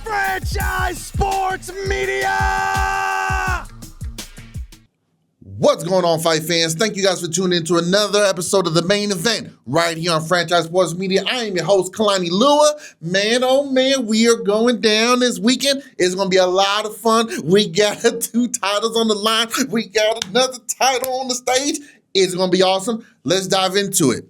Franchise Sports Media! What's going on, fight fans? Thank you guys for tuning in to another episode of The Main Event right here on Franchise Sports Media. I am your host, Kalani Lua. Man, oh man, we are going down this weekend. It's going to be a lot of fun. We got 2 titles on the line. We got another title on the stage. It's going to be awesome. Let's dive into it.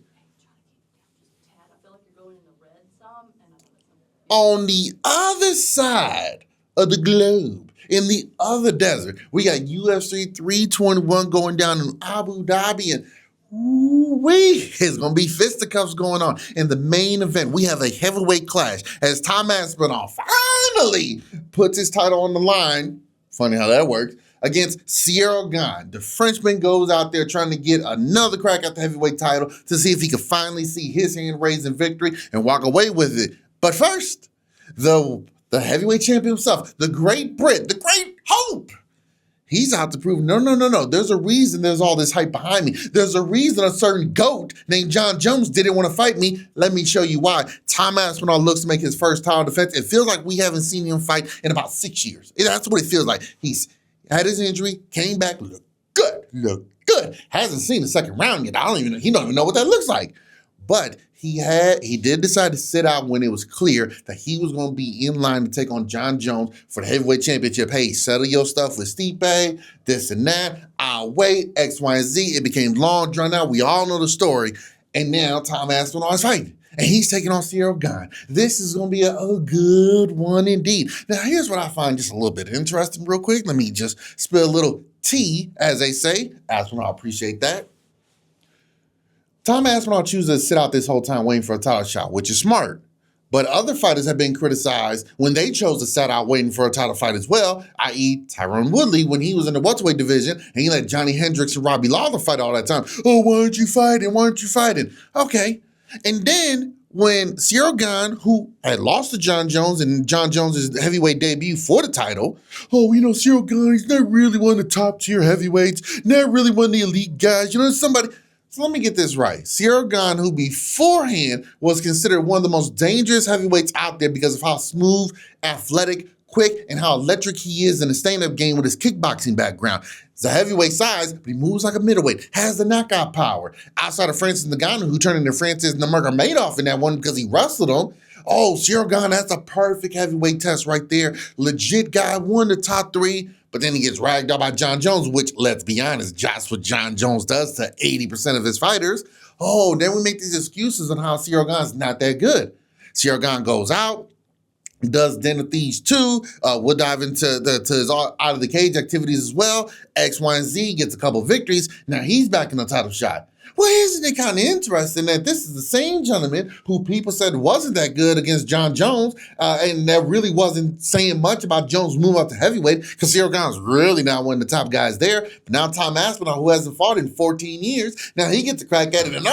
On the other side of the globe, in the other desert, we got UFC 321 going down in Abu Dhabi, and it's going to be fisticuffs going on. In the main event, we have a heavyweight clash as Tom Aspinall finally puts his title on the line. Funny how that works. Against Ciryl Gane. The Frenchman goes out there trying to get another crack at the heavyweight title to see if he can finally see his hand raised in victory and walk away with it. But first, the heavyweight champion himself, the great Brit, the great Hope, he's out to prove, no. There's a reason there's all this hype behind me. There's a reason a certain GOAT named Jon Jones didn't want to fight me. Let me show you why. Tom Aspinall looks to make his first title defense. It feels like we haven't seen him fight in about 6 years. That's what it feels like. He's had his injury, came back, looked good. Hasn't seen the second round yet. He don't even know what that looks like. But he did decide to sit out when it was clear that he was going to be in line to take on Jon Jones for the heavyweight championship. Hey, settle your stuff with Stipe, this and that. I'll wait, X, Y, and Z. It became long, drawn out. We all know the story. And now Tom Aspinall is fighting. And he's taking on Ciryl Gane. This is going to be a good one indeed. Now, here's what I find just a little bit interesting real quick. Let me just spill a little tea, as they say. Aspinall, I appreciate that. Tom Aspinall chooses to sit out this whole time waiting for a title shot, which is smart. But other fighters have been criticized when they chose to sit out waiting for a title fight as well, i.e. Tyron Woodley when he was in the welterweight division and he let Johnny Hendricks and Robbie Lawler fight all that time. Oh, why aren't you fighting? Why aren't you fighting? Okay. And then when Ciryl Gane, who had lost to Jon Jones and Jon Jones' heavyweight debut for the title, Ciryl Gane, he's not really one of the top tier heavyweights, not really one of the elite guys, somebody. So let me get this right. Ciryl Gane, who beforehand was considered one of the most dangerous heavyweights out there because of how smooth, athletic, quick, and how electric he is in the stand-up game with his kickboxing background. He's a heavyweight size, but he moves like a middleweight, has the knockout power. Outside of Francis Ngannou, who turned into Francis Nurmagomedov in that one because he wrestled him. Oh, Ciryl Gane, that's a perfect heavyweight test right there. Legit guy, won the top 3. But then he gets ragged out by Jon Jones, which, let's be honest, that's what Jon Jones does to 80% of his fighters. Oh, then we make these excuses on how Ciryl Gane's not that good. Ciryl Gane goes out, does Den of Thieves 2. We'll dive into his out of the cage activities as well. X, Y, and Z gets a couple victories. Now he's back in the title shot. Well, isn't it kind of interesting that this is the same gentleman who people said wasn't that good against Jon Jones, and that really wasn't saying much about Jones' move up to heavyweight because Ciryl Gane's really not one of the top guys there. But now Tom Aspinall, who hasn't fought in 14 years, now he gets a crack at it, and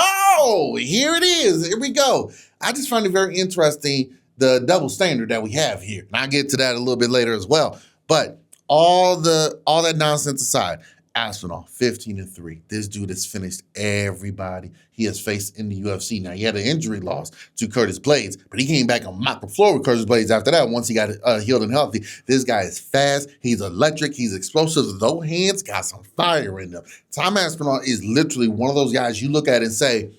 here it is. Here we go. I just find it very interesting, the double standard that we have here. And I'll get to that a little bit later as well. But all that nonsense aside, Aspinall, 15-3. This dude has finished everybody he has faced in the UFC. Now, he had an injury loss to Curtis Blades, but he came back and mopped the floor with Curtis Blades after that once he got healed and healthy. This guy is fast. He's electric. He's explosive. Those hands got some fire in them. Tom Aspinall is literally one of those guys you look at and say,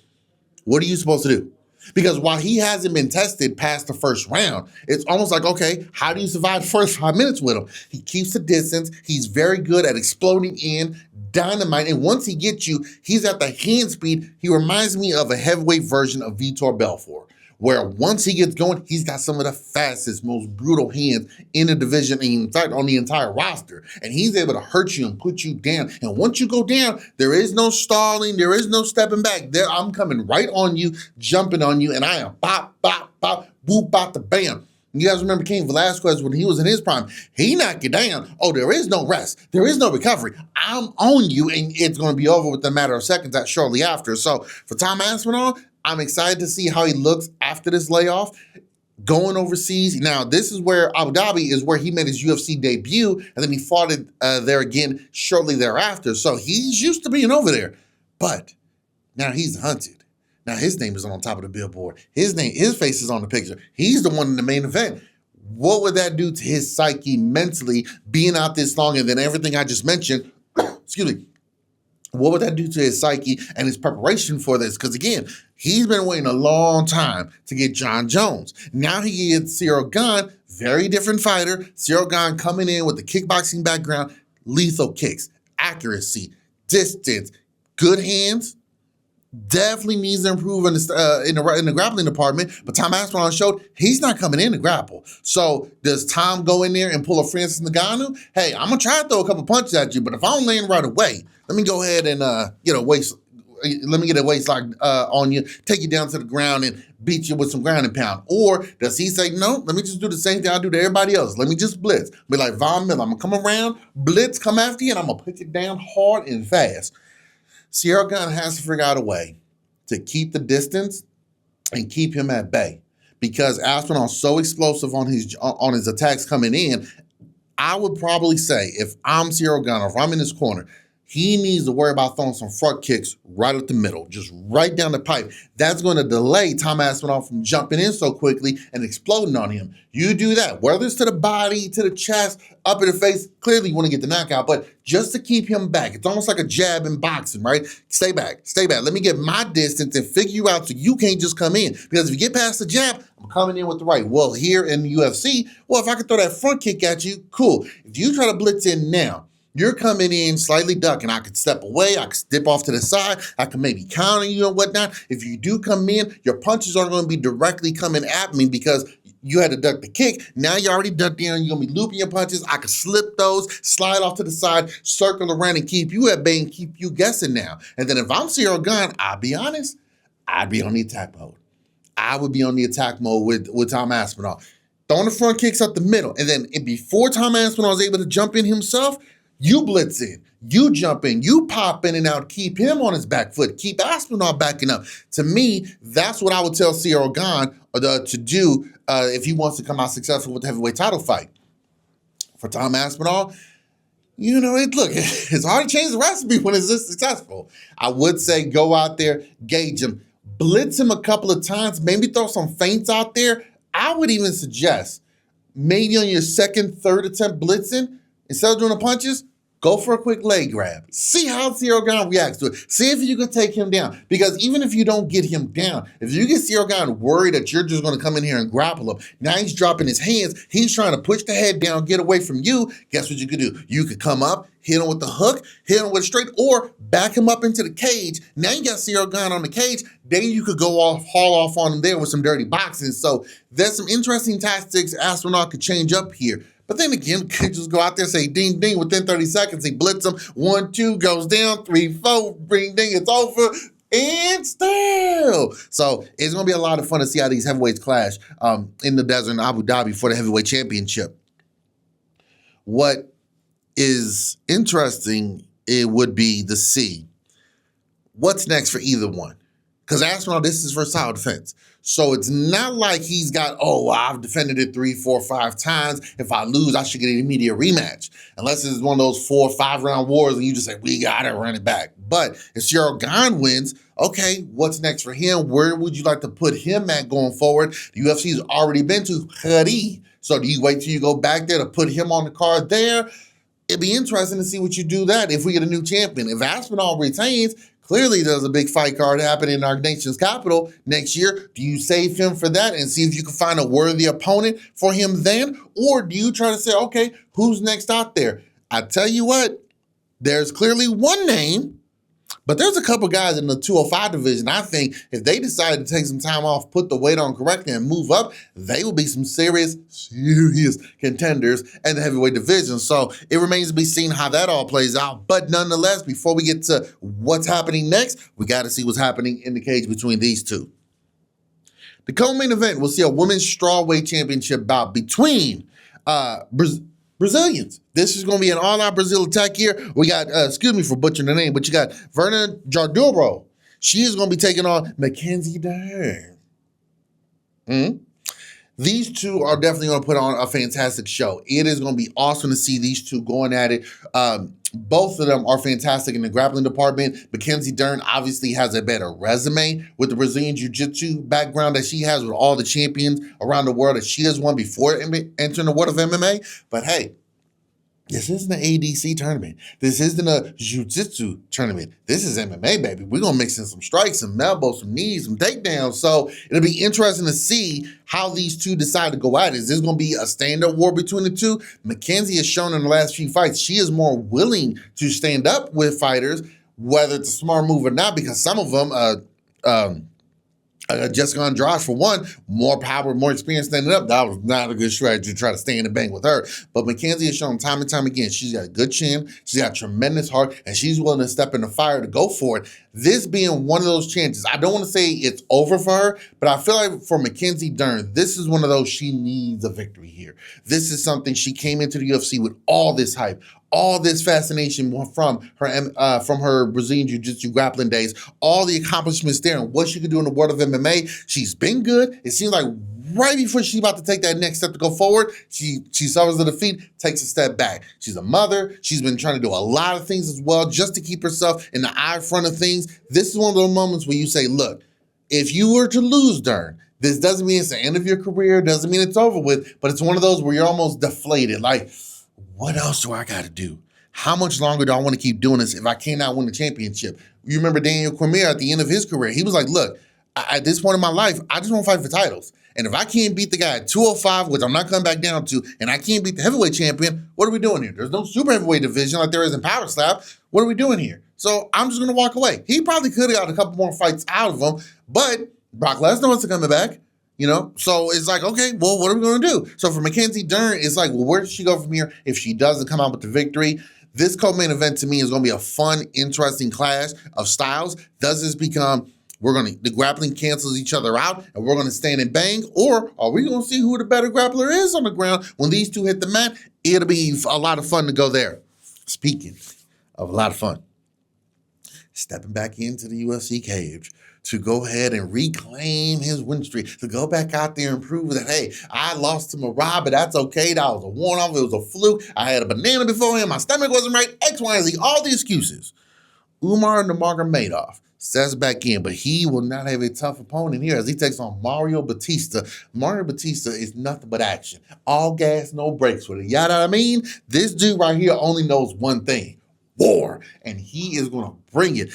what are you supposed to do? Because while he hasn't been tested past the first round, it's almost like, okay, how do you survive the first 5 minutes with him? He keeps the distance. He's very good at exploding in, dynamite. And once he gets you, he's at the hand speed. He reminds me of a heavyweight version of Vitor Belfort, where once he gets going, he's got some of the fastest, most brutal hands in the division, and in fact, on the entire roster. And he's able to hurt you and put you down. And once you go down, there is no stalling. There is no stepping back. I'm coming right on you, jumping on you, and I am bop, bop, bop, boop, bop, the bam. You guys remember Cain Velasquez when he was in his prime? He knocked you down. Oh, there is no rest. There is no recovery. I'm on you, and it's going to be over within a matter of seconds shortly after. So for Tom Aspinall, I'm excited to see how he looks after this layoff. going overseas. Now, this is where Abu Dhabi is where he made his UFC debut, and then he fought it there again shortly thereafter. So he's used to being over there, but now he's hunted. Now his name is on top of the billboard. His face is on the picture. He's the one in the main event. What would that do to his psyche mentally, being out this long, and then everything I just mentioned, excuse me, what would that do to his psyche and his preparation for this? Because again, he's been waiting a long time to get John Jones. Now he gets Ciryl Gane, very different fighter. Ciryl Gane coming in with the kickboxing background, lethal kicks, accuracy, distance, good hands. Definitely needs to improve in the grappling department, but Tom Aspinall showed he's not coming in to grapple. So does Tom go in there and pull a Francis Ngannou? Hey, I'm gonna try to throw a couple punches at you, but if I don't land right away, let me go ahead and get a waist lock on you, take you down to the ground and beat you with some ground and pound. Or does he say, no, let me just do the same thing I do to everybody else. Let me just blitz. Be like Von Miller, I'm gonna come around, blitz, come after you, and I'm gonna put you down hard and fast. Ciryl Gane has to figure out a way to keep the distance and keep him at bay, because Aspinall's so explosive on his attacks coming in. I would probably say, if I'm Ciryl Gane, or if I'm in his corner, he needs to worry about throwing some front kicks right up the middle, just right down the pipe. That's going to delay Tom Aspinall from jumping in so quickly and exploding on him. You do that, whether it's to the body, to the chest, up in the face, clearly you want to get the knockout, but just to keep him back. It's almost like a jab in boxing, right? Stay back, stay back. Let me get my distance and figure you out so you can't just come in. Because if you get past the jab, I'm coming in with the right. Well, here in the UFC, well, if I could throw that front kick at you, cool. If you try to blitz in now, you're coming in slightly ducking. I could step away. I could dip off to the side. I could maybe counter you and whatnot. If you do come in, your punches aren't going to be directly coming at me because you had to duck the kick. Now you already ducked in. You're going to be looping your punches. I could slip those, slide off to the side, circle around and keep you at bay and keep you guessing now. And then if I'm Ciryl Gane, I'll be honest, I'd be on the attack mode. I would be on the attack mode with Tom Aspinall. Throwing the front kicks up the middle. And then before Tom Aspinall is able to jump in himself, you blitz in, you jump in, you pop in and out, keep him on his back foot, keep Aspinall backing up. To me, that's what I would tell Ciryl Gane to do if he wants to come out successful with the heavyweight title fight. For Tom Aspinall, it's hard to change the recipe when it's this successful. I would say go out there, gauge him, blitz him a couple of times, maybe throw some feints out there. I would even suggest maybe on your second, third attempt blitzing, instead of doing the punches, go for a quick leg grab. See how Ciryl Gane reacts to it. See if you can take him down. Because even if you don't get him down, if you get Ciryl Gane worried that you're just going to come in here and grapple him, now he's dropping his hands, he's trying to push the head down, get away from you, guess what you could do? You could come up, hit him with the hook, hit him with a straight, or back him up into the cage. Now you got Ciryl Gane on the cage, then you could go haul off on him there with some dirty boxing. So there's some interesting tactics Aspinall could change up here. But then again, could just go out there and say ding, ding, within 30 seconds, he blitz him, 1, 2, goes down, 3, 4, ding, ding, it's over, and still. So it's going to be a lot of fun to see how these heavyweights clash in the desert in Abu Dhabi for the heavyweight championship. What is interesting, it would be to see what's next for either one. Because Aspinall, this is his first title defense. So it's not like he's got, I've defended it 3, 4, 5 times. If I lose, I should get an immediate rematch. Unless it's one of those 4 or 5 round wars and you just say, we got to run it back. But if Ciryl Gane wins, okay, what's next for him? Where would you like to put him at going forward? The UFC's already been to Khari. So do you wait till you go back there to put him on the card there? It'd be interesting to see what you do that if we get a new champion. If Aspinall retains, clearly there's a big fight card happening in our nation's capital next year. Do you save him for that and see if you can find a worthy opponent for him then? Or do you try to say, okay, who's next out there? I tell you what, there's clearly one name, but there's a couple guys in the 205 division. I think if they decide to take some time off, put the weight on correctly and move up, they will be some serious contenders in the heavyweight division. So it remains to be seen how that all plays out. But nonetheless, before we get to what's happening next, we got to see what's happening in the cage between these two. The co-main event, we'll see a women's strawweight championship bout between Brazilians. This is going to be an all-out Brazil attack here. We got, excuse me for butchering the name, but you got Virna Jandiroba. She is going to be taking on Mackenzie Dern. These two are definitely going to put on a fantastic show. It is going to be awesome to see these two going at it. Both of them are fantastic in the grappling department. Mackenzie Dern obviously has a better resume with the Brazilian Jiu-Jitsu background that she has with all the champions around the world that she has won before entering the world of MMA. But hey, this isn't an ADC tournament. This isn't a Jiu-Jitsu tournament. This is MMA, baby. We're going to mix in some strikes, some elbows, some knees, some takedowns. So it'll be interesting to see how these two decide to go at it. Is this going to be a stand-up war between the two? Mackenzie has shown in the last few fights she is more willing to stand up with fighters, whether it's a smart move or not, because some of them, Jessica Andrade, for one, more power, more experience standing up. That was not a good strategy to try to stand and bang with her. But Mackenzie has shown time and time again, she's got a good chin, she's got tremendous heart, and she's willing to step in the fire to go for it. This being one of those chances, I don't want to say it's over for her, but I feel like for Mackenzie Dern, this is one of those she needs a victory here. This is something she came into the UFC with all this hype, all this fascination from her Brazilian Jiu-Jitsu grappling days, all the accomplishments there and what she could do in the world of MMA. She's been good. It seems like right before she's about to take that next step to go forward, she suffers a defeat, takes a step back. She's a mother. She's been trying to do a lot of things as well just to keep herself in the eye front of things. This is one of those moments where you say, look, if you were to lose, Dern, this doesn't mean it's the end of your career, doesn't mean it's over with, but it's one of those where you're almost deflated. Like, what else do I got to do? How much longer do I want to keep doing this if I cannot win the championship? You remember Daniel Cormier at the end of his career. He was like, look, at this point in my life, I just want to fight for titles. And if I can't beat the guy at 205, which I'm not coming back down to, and I can't beat the heavyweight champion, what are we doing here? There's no super heavyweight division like there is in Power Slap. What are we doing here? So I'm just going to walk away. He probably could have got a couple more fights out of him, but Brock Lesnar wants to coming back. You know, so it's like, okay, well, what are we going to do? So for Mackenzie Dern, it's like, well, where does she go from here if she doesn't come out with the victory? This co-main event to me is going to be a fun, interesting clash of styles. Does this become, the grappling cancels each other out and we're going to stand and bang? Or are we going to see who the better grappler is on the ground when these two hit the mat? It'll be a lot of fun to go there. Speaking of a lot of fun, stepping back into the UFC cage to go ahead and reclaim his win streak, to go back out there and prove that, hey, I lost to Marab, but that's okay. That was a one-off. It was a fluke. I had a banana before him. My stomach wasn't right. X, Y, and Z. All the excuses. Umar Nurmagomedov steps back in, but he will not have a tough opponent here as he takes on Mario Batista. Mario Batista is nothing but action. All gas, no brakes with it. You know what I mean? This dude right here only knows one thing: war. And he is going to bring it.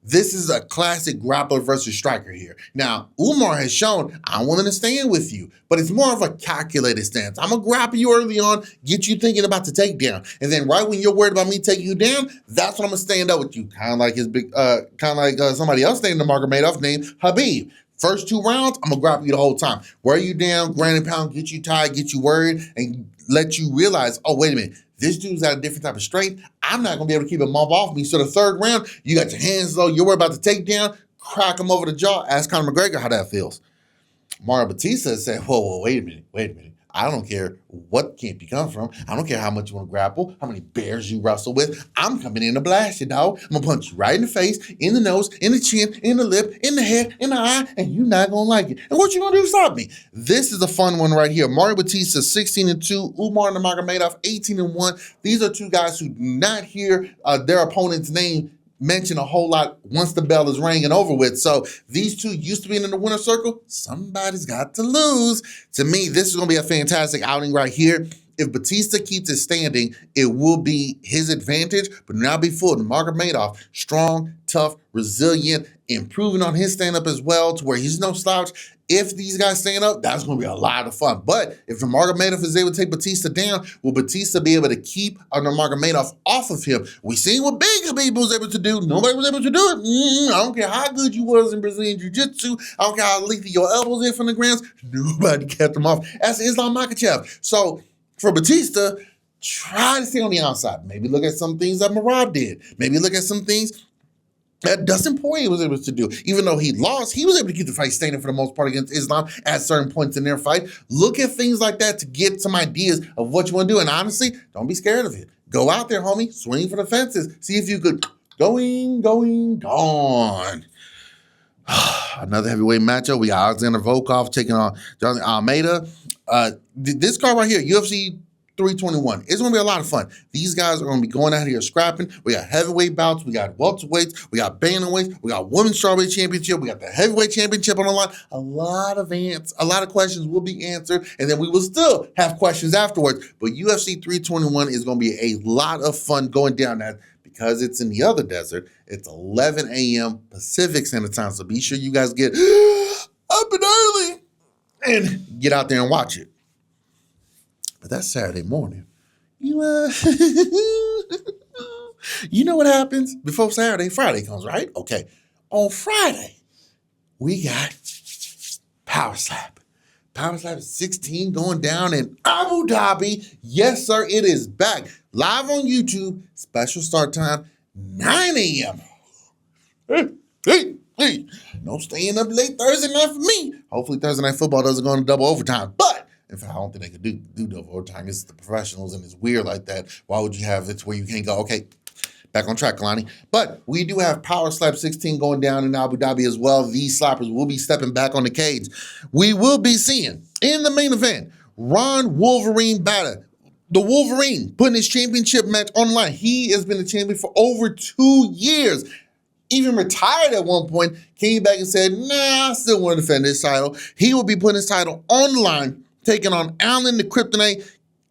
This is a classic grappler versus striker here. Now, Umar has shown, I'm willing to stand with you, but it's more of a calculated stance. I'm going to grapple you early on, get you thinking about the takedown. And then right when you're worried about me taking you down, that's when I'm going to stand up with you. Kind of like somebody else named Nurmagomedov named Habib. First 2 rounds, I'm going to grapple you the whole time. Wear you down, ground and pound, get you tired, get you worried, and let you realize, oh, wait a minute. This dude's got a different type of strength. I'm not going to be able to keep him off me. So the 3rd round, you got your hands low. You're worried about the takedown. Crack him over the jaw. Ask Conor McGregor how that feels. Mario Batista said, whoa, wait a minute. I don't care what camp you come from. I don't care how much you want to grapple, how many bears you wrestle with. I'm coming in to blast you, dog. I'm going to punch you right in the face, in the nose, in the chin, in the lip, in the head, in the eye, and you're not going to like it. And what you going to do to stop me? This is a fun one right here. Mario Batista, 16-2. Umar Nurmagomedov, 18-1. These are 2 guys who do not hear their opponent's name mention a whole lot once the bell is ringing over with. So these 2 used to be in the winner's circle. Somebody's got to lose. To me, this is going to be a fantastic outing right here. If Batista keeps it standing, it will be his advantage, but now be full. Nurmagomedov, strong, tough, resilient, improving on his stand-up as well to where he's no slouch. If these guys stand up, that's going to be a lot of fun. But if Nurmagomedov is able to take Batista down, will Batista be able to keep Nurmagomedov off of him? We seen what Big Habib was able to do. Nobody was able to do it. I don't care how good you was in Brazilian Jiu-Jitsu. I don't care how lethal your elbows in from the grounds. Nobody kept him off. That's Islam Makhachev. So for Batista, try to stay on the outside. Maybe look at some things that Marab did. Maybe look at some things that Dustin Poirier was able to do. Even though he lost, he was able to keep the fight standing for the most part against Islam at certain points in their fight. Look at things like that to get some ideas of what you want to do. And honestly, don't be scared of it. Go out there, homie. Swing for the fences. See if you could going, gone. Another heavyweight matchup. We got Alexander Volkov taking on Jonathan Almeida. This card right here, UFC 321. It's going to be a lot of fun. These guys are going to be going out here scrapping. We got heavyweight bouts. We got welterweights. We got bantamweights. We got women's strawweight championship. We got the heavyweight championship on the line. A lot of questions will be answered, and then we will still have questions afterwards. But UFC 321 is going to be a lot of fun going down that because it's in the other desert. It's 11 a.m. Pacific Standard Time, so be sure you guys get up and early and get out there and watch it. But that's Saturday morning. You know what happens before Saturday? Friday comes, right? Okay. On Friday, we got Power Slap. Power Slap 16 going down in Abu Dhabi. Yes, sir, it is back. Live on YouTube. Special start time, 9 a.m. Hey. No staying up late Thursday night for me. Hopefully Thursday Night Football doesn't go into double overtime. But in fact, I don't think they could do double overtime. It's the professionals, and it's weird like that. Why would you have it where you can't go, okay, back on track, Kalani. But we do have Power Slap 16 going down in Abu Dhabi as well. These slappers will be stepping back on the cage. We will be seeing, in the main event, Ron Wolverine Batter. The Wolverine putting his championship match online. He has been the champion for over 2 years. Even retired at one point, came back and said, nah, I still want to defend this title. He will be putting his title online, taking on Alan the Kryptonite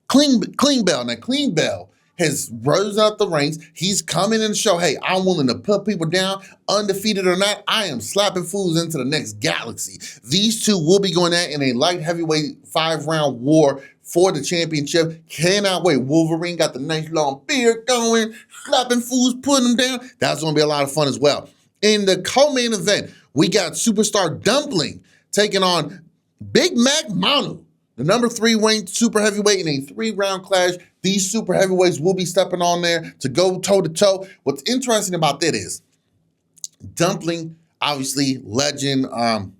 Klingbeil. Now, Klingbeil has rose up the ranks. He's coming in to show, hey, I'm willing to put people down, undefeated or not. I am slapping fools into the next galaxy. These two will be going at in a light heavyweight 5-round war for the championship. Cannot wait. Wolverine got the nice long beard going, slapping fools, putting them down. That's going to be a lot of fun as well. In the co-main event, we got Superstar Dumpling taking on Big Mac Manu, the number 3 ranked super heavyweight in a 3-round clash. These super heavyweights will be stepping on there to go toe-to-toe. What's interesting about that is Dumpling, obviously, legend, Hall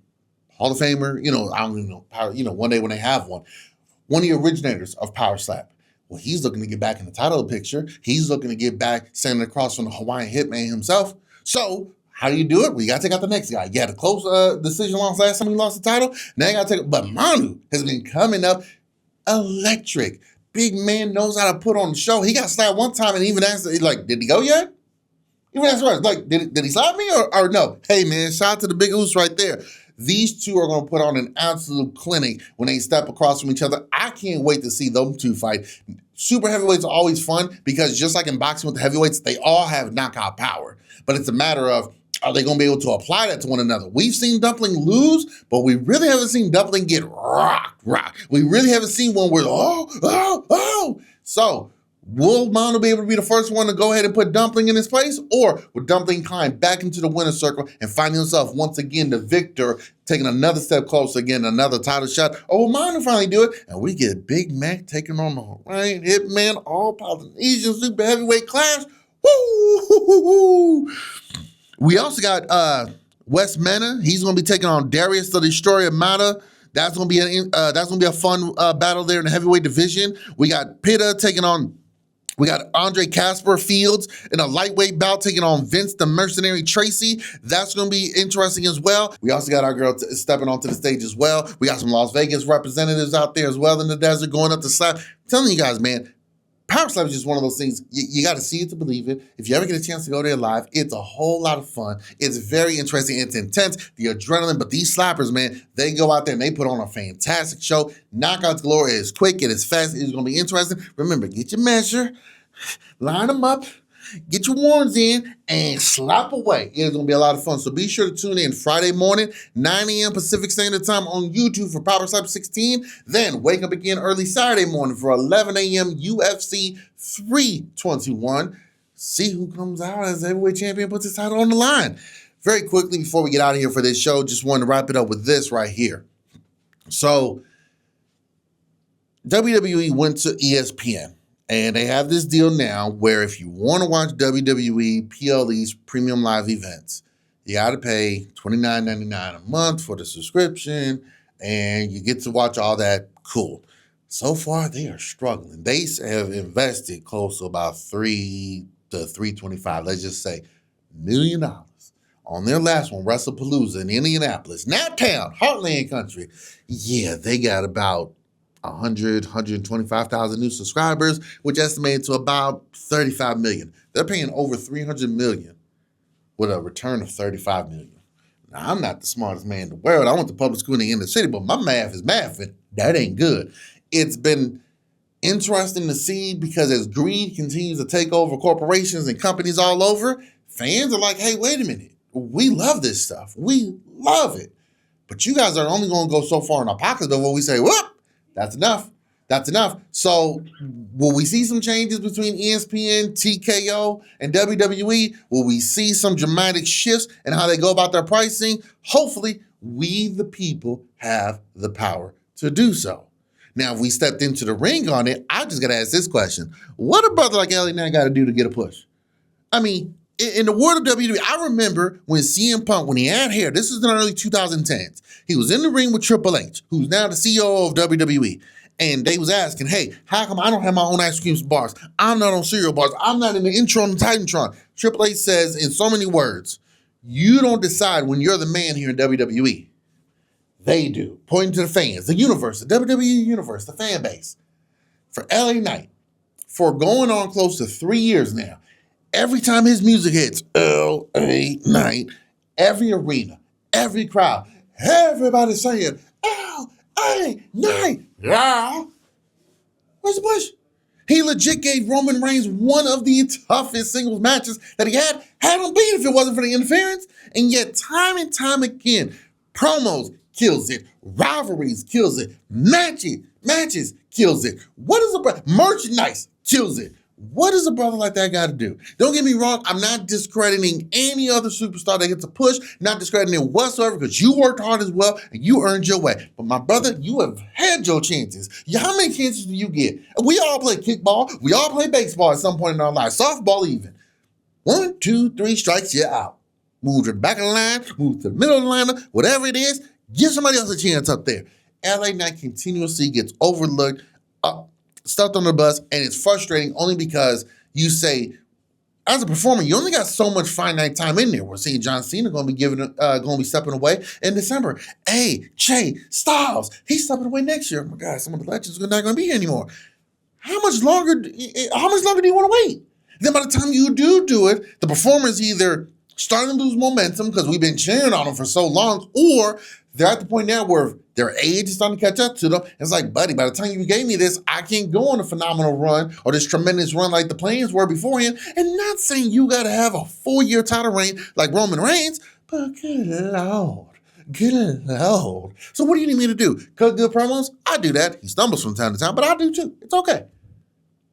of Famer, I don't even know, one day when they have one of the originators of Power Slap. Well, he's looking to get back in the title picture. He's looking to get back standing across from the Hawaiian Hitman himself. So how do you do it? Well, you got to take out the next guy. You had a close decision loss last time he lost the title. Now you got to take it. But Manu has been coming up electric. Big man knows how to put on the show. He got slapped one time and even asked, did he go yet? Even asked, did he slap me or no? Hey, man, shout out to the big oos right there. These two are going to put on an absolute clinic when they step across from each other. I can't wait to see them two fight. Super heavyweights are always fun because just like in boxing with the heavyweights, they all have knockout power. But it's a matter of, are they going to be able to apply that to one another? We've seen Dumpling lose, but we really haven't seen Dumpling get rocked. We really haven't seen one where, oh. So, will Manu be able to be the first one to go ahead and put Dumpling in his place? Or will Dumpling climb back into the winner's circle and find himself once again the victor, taking another step closer again, another title shot? Or will Manu finally do it? And we get Big Mac taking on the Hawaiian Hitman, all Polynesian super heavyweight clash. Woo! We also got Wes Mena. He's going to be taking on Darius the Destroyer Mata. That's going to be a fun battle there in the heavyweight division. We got Pitta taking on. We got Andre Casper Fields in a lightweight bout taking on Vince the Mercenary Tracy. That's going to be interesting as well. We also got our girl stepping onto the stage as well. We got some Las Vegas representatives out there as well in the desert going up to slap. I'm telling you guys, man, Power Slap is just one of those things, you got to see it to believe it. If you ever get a chance to go there live, it's a whole lot of fun. It's very interesting. It's intense, the adrenaline, but these slappers, man, they go out there and they put on a fantastic show. Knockouts galore. It is quick. It is fast. It's going to be interesting. Remember, get your measure, line them up, get your warms in, and slap away. It's going to be a lot of fun. So be sure to tune in Friday morning, 9 a.m. Pacific Standard Time on YouTube for Power Slap 16. Then wake up again early Saturday morning for 11 a.m. UFC 321. See who comes out as heavyweight champion, puts his title on the line. Very quickly, before we get out of here for this show, just wanted to wrap it up with this right here. So WWE went to ESPN. And they have this deal now where if you want to watch WWE PLE's premium live events, you got to pay $29.99 a month for the subscription, and you get to watch all that. Cool. So far, they are struggling. They have invested close to about $3 to $3.25, let's just say, $1 million on their last one, WrestlePalooza in Indianapolis, Naptown, Heartland Country. Yeah, they got about 125,000 new subscribers, which estimated to about 35 million. They're paying over 300 million with a return of 35 million. Now, I'm not the smartest man in the world. I went to public school in the inner city, but my math is mathing. That ain't good. It's been interesting to see because as greed continues to take over corporations and companies all over, fans are like, hey, wait a minute. We love this stuff. We love it. But you guys are only going to go so far in our pockets before we say, whoop, that's enough. That's enough. So will we see some changes between ESPN, TKO, and WWE? Will we see some dramatic shifts in how they go about their pricing? Hopefully, we, the people, have the power to do so. Now, if we stepped into the ring on it, I just got to ask this question. What a brother like LA Knight got to do to get a push? I mean, in the world of WWE, I remember when CM Punk, when he had hair, this is in the early 2010s, he was in the ring with Triple H, who's now the CEO of WWE. And they was asking, hey, how come I don't have my own ice cream bars? I'm not on cereal bars. I'm not in the intro on the Titantron. Triple H says in so many words, you don't decide when you're the man here in WWE. They do. Pointing to the fans, the universe, the WWE universe, the fan base. For LA Knight, for going on close to 3 years now, every time his music hits, LA Knight, every arena, every crowd, everybody's saying, LA Knight, yeah. Where's the push? He legit gave Roman Reigns one of the toughest singles matches that he had him beat if it wasn't for the interference. And yet, time and time again, promos kills it, rivalries kills it, matches kills it. What is a brother? Merchandise kills it. What does a brother like that got to do? Don't get me wrong, I'm not discrediting any other superstar that gets a push, not discrediting it whatsoever because you worked hard as well and you earned your way. But my brother, you have had your chances. How many chances do you get? We all play kickball. We all play baseball at some point in our lives. Softball even. 1, 2, 3 strikes, you're out. Move to the back of the line, move to the middle of the line, whatever it is, give somebody else a chance up there. LA Knight continuously gets overlooked, stuffed on the bus, and it's frustrating only because you say, as a performer, you only got so much finite time in there. We're seeing John Cena going to be stepping away in December. Hey, Styles, he's stepping away next year. Oh my God, some of the legends are not going to be here anymore. How much longer do you want to wait? Then by the time you do it, the performer's either starting to lose momentum because we've been cheering on them for so long, or they're at the point now where their age is starting to catch up to them. It's like, buddy, by the time you gave me this, I can't go on a phenomenal run or this tremendous run like the plans were beforehand. And not saying you got to have a 4-year title reign like Roman Reigns, but good Lord. So what do you need me to do? Cut good promos? I do that. He stumbles from time to time, but I do too. It's okay.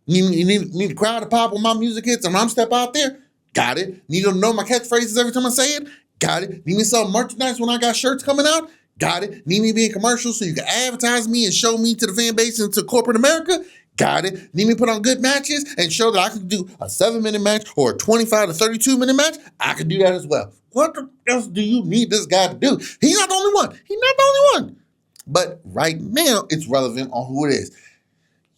You need the crowd to pop when my music hits and I'm step out there? Got it. Need to know my catchphrases every time I say it? Got it. Need me to sell merchandise when I got shirts coming out? Got it. Need me to be in commercials so you can advertise me and show me to the fan base and to corporate America? Got it. Need me to put on good matches and show that I can do a 7-minute match or a 25 to 32-minute match? I can do that as well. What else do you need this guy to do? He's not the only one. But right now, it's relevant on who it is.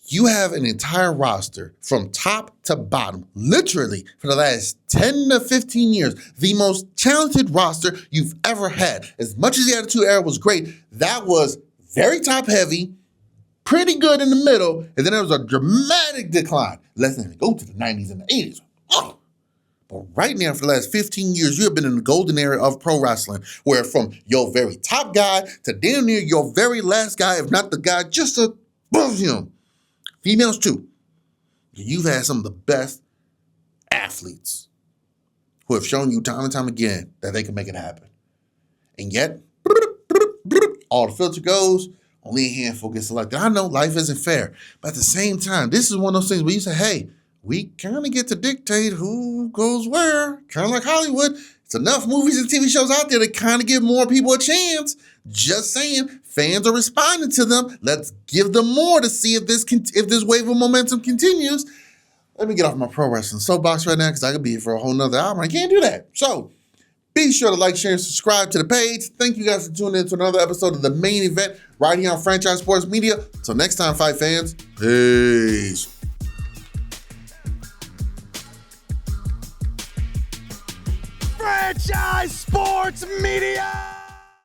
You have an entire roster from top to bottom, literally for the last 10 to 15 years, the most talented roster you've ever had. As much as the Attitude Era was great, that was very top heavy, pretty good in the middle, and then there was a dramatic decline. Let's not even go to the 90s and the 80s. Oh. But right now, for the last 15 years, you have been in the golden era of pro wrestling, where from your very top guy to damn near your very last guy, if not the guy just above him. Females too. You've had some of the best athletes who have shown you time and time again that they can make it happen. And yet, all the filter goes, only a handful get selected. I know life isn't fair, but at the same time, this is one of those things where you say, hey, we kind of get to dictate who goes where, kind of like Hollywood. It's enough movies and TV shows out there to kind of give more people a chance. Just saying, fans are responding to them. Let's give them more to see if this wave of momentum continues. Let me get off my pro wrestling soapbox right now because I could be here for a whole nother hour. I can't do that. So be sure to like, share, and subscribe to the page. Thank you guys for tuning in to another episode of The Main Event right here on Franchise Sports Media. Until next time, fight fans. Peace. Franchise Franchise Sports Media.